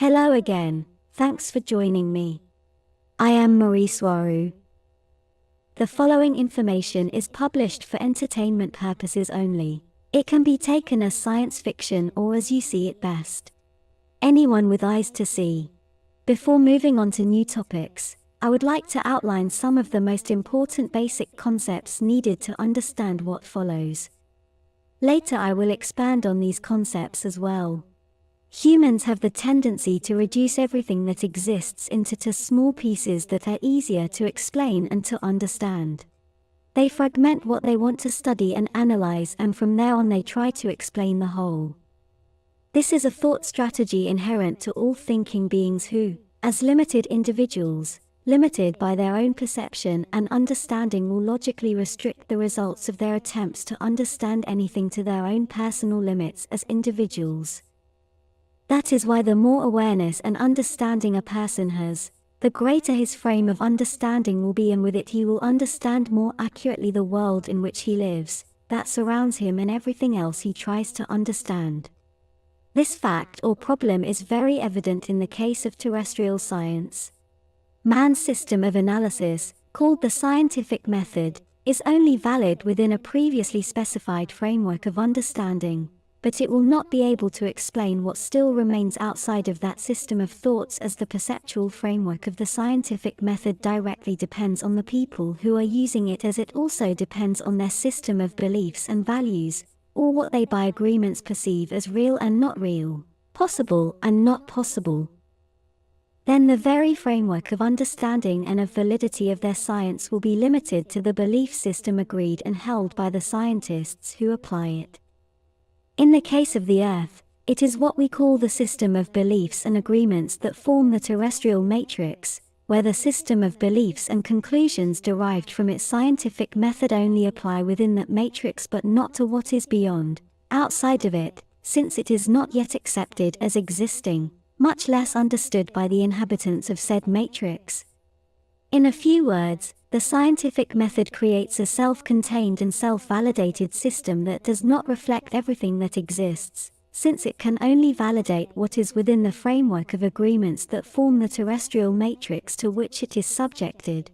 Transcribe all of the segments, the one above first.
Hello again, thanks for joining me. I am Mari Swaruu. The following information is published for entertainment purposes only. It can be taken as science fiction or as you see it best. Anyone with eyes to see. Before moving on to new topics, I would like to outline some of the most important basic concepts needed to understand what follows. Later I will expand on these concepts as well. Humans have the tendency to reduce everything that exists into small pieces that are easier to explain and to understand. They fragment what they want to study and analyze, and from there on they try to explain the whole. This is a thought strategy inherent to all thinking beings who, as limited individuals, limited by their own perception and understanding, will logically restrict the results of their attempts to understand anything to their own personal limits as individuals. That is why the more awareness and understanding a person has, the greater his frame of understanding will be, and with it he will understand more accurately the world in which he lives, that surrounds him, and everything else he tries to understand. This fact or problem is very evident in the case of terrestrial science. Man's system of analysis, called the scientific method, is only valid within a previously specified framework of understanding, but it will not be able to explain what still remains outside of that system of thoughts, as the perceptual framework of the scientific method directly depends on the people who are using it, as it also depends on their system of beliefs and values, or what they by agreements perceive as real and not real, possible and not possible. Then the very framework of understanding and of validity of their science will be limited to the belief system agreed and held by the scientists who apply it. In the case of the Earth, it is what we call the system of beliefs and agreements that form the terrestrial matrix, where the system of beliefs and conclusions derived from its scientific method only apply within that matrix, but not to what is beyond, outside of it, since it is not yet accepted as existing, much less understood by the inhabitants of said matrix. In a few words, the scientific method creates a self-contained and self-validated system that does not reflect everything that exists, since it can only validate what is within the framework of agreements that form the terrestrial matrix to which it is subjected.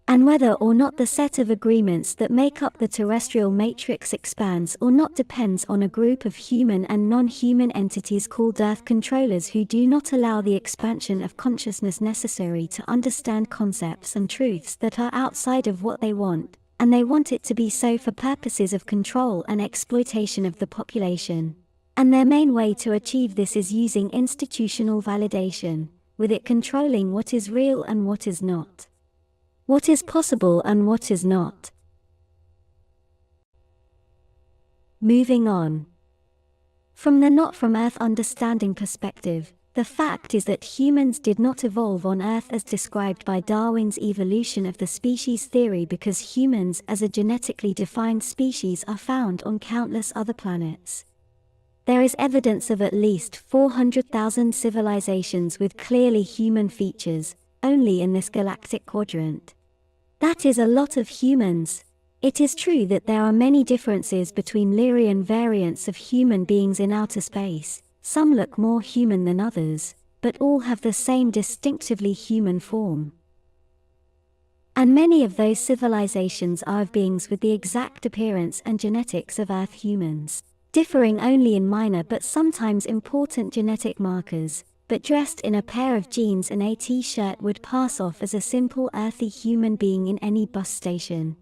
And whether or not the set of agreements that make up the terrestrial matrix expands or not depends on a group of human and non-human entities called Earth controllers, who do not allow the expansion of consciousness necessary to understand concepts and truths that are outside of what they want, and they want it to be so for purposes of control and exploitation of the population. And their main way to achieve this is using institutional validation, with it controlling what is real and what is not, what is possible and what is not. Moving on. From the not from Earth understanding perspective, the fact is that humans did not evolve on Earth as described by Darwin's evolution of the species theory, because humans as a genetically defined species are found on countless other planets. There is evidence of at least 400,000 civilizations with clearly human features, only in this galactic quadrant. That is a lot of humans. It is true that there are many differences between Lyrian variants of human beings in outer space. Some look more human than others, but all have the same distinctively human form. And many of those civilizations are of beings with the exact appearance and genetics of Earth humans, differing only in minor but sometimes important genetic markers, but dressed in a pair of jeans and a t-shirt would pass off as a simple earthy human being in any bus station.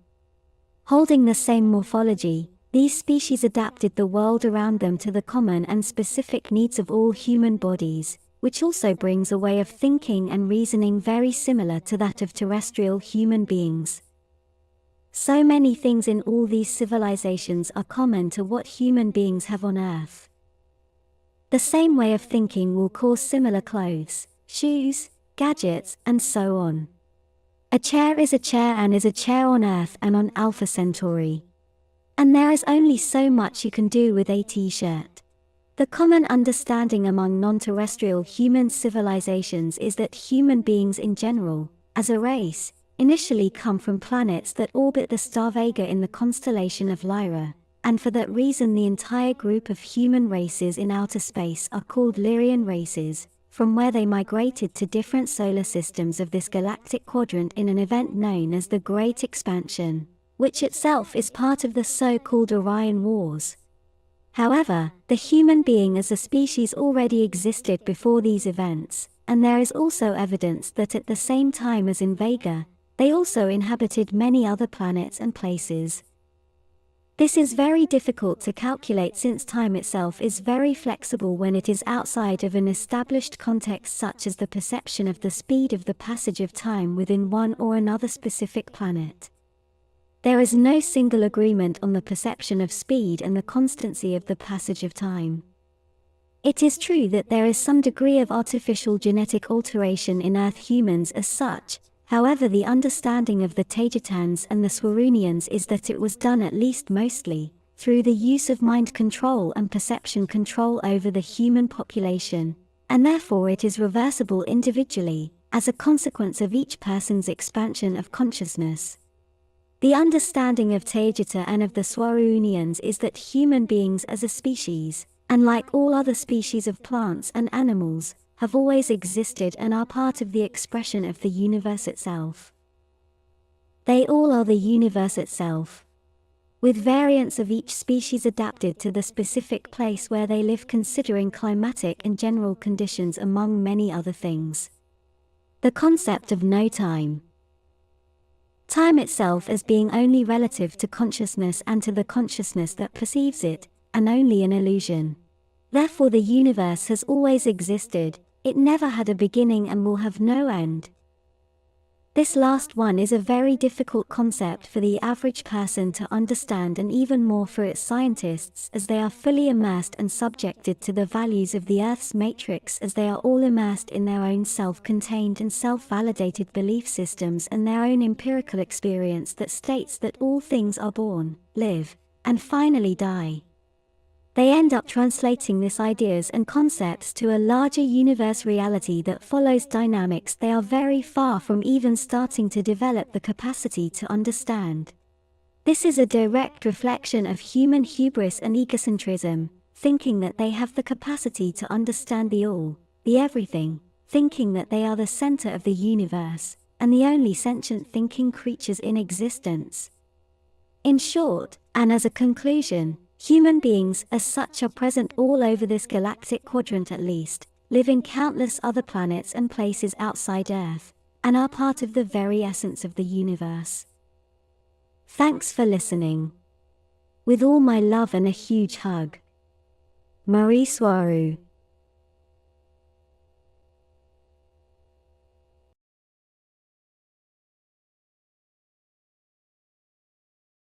Holding the same morphology, these species adapted the world around them to the common and specific needs of all human bodies, which also brings a way of thinking and reasoning very similar to that of terrestrial human beings. So many things in all these civilizations are common to what human beings have on Earth. The same way of thinking will cause similar clothes, shoes, gadgets, and so on. A chair is a chair and is a chair on Earth and on Alpha Centauri. And there is only so much you can do with a t-shirt. The common understanding among non-terrestrial human civilizations is that human beings in general, as a race, initially come from planets that orbit the star Vega in the constellation of Lyra, and for that reason the entire group of human races in outer space are called Lyrian races, from where they migrated to different solar systems of this galactic quadrant in an event known as the Great Expansion, which itself is part of the so-called Orion Wars. However, the human being as a species already existed before these events, and there is also evidence that at the same time as in Vega, they also inhabited many other planets and places. This is very difficult to calculate since time itself is very flexible when it is outside of an established context such as the perception of the speed of the passage of time within one or another specific planet. There is no single agreement on the perception of speed and the constancy of the passage of time. It is true that there is some degree of artificial genetic alteration in Earth humans as such. However, the understanding of the Taygetans and the Swaroonians is that it was done at least mostly through the use of mind control and perception control over the human population, and therefore it is reversible individually, as a consequence of each person's expansion of consciousness. The understanding of Taygeta and of the Swaroonians is that human beings as a species, unlike all other species of plants and animals, have always existed and are part of the expression of the universe itself. They all are the universe itself, with variants of each species adapted to the specific place where they live, considering climatic and general conditions among many other things. The concept of no time. Time itself as being only relative to consciousness and to the consciousness that perceives it, and only an illusion. Therefore the universe has always existed. It never had a beginning and will have no end. This last one is a very difficult concept for the average person to understand, and even more for its scientists, as they are fully immersed and subjected to the values of the Earth's matrix, as they are all immersed in their own self-contained and self-validated belief systems and their own empirical experience that states that all things are born, live, and finally die. They end up translating these ideas and concepts to a larger universe reality that follows dynamics they are very far from even starting to develop the capacity to understand. This is a direct reflection of human hubris and egocentrism, thinking that they have the capacity to understand the all, the everything, thinking that they are the center of the universe, and the only sentient thinking creatures in existence. In short, and as a conclusion, human beings as such are present all over this galactic quadrant at least, live in countless other planets and places outside Earth, and are part of the very essence of the universe. Thanks for listening. With all my love and a huge hug. Mari Swaruu.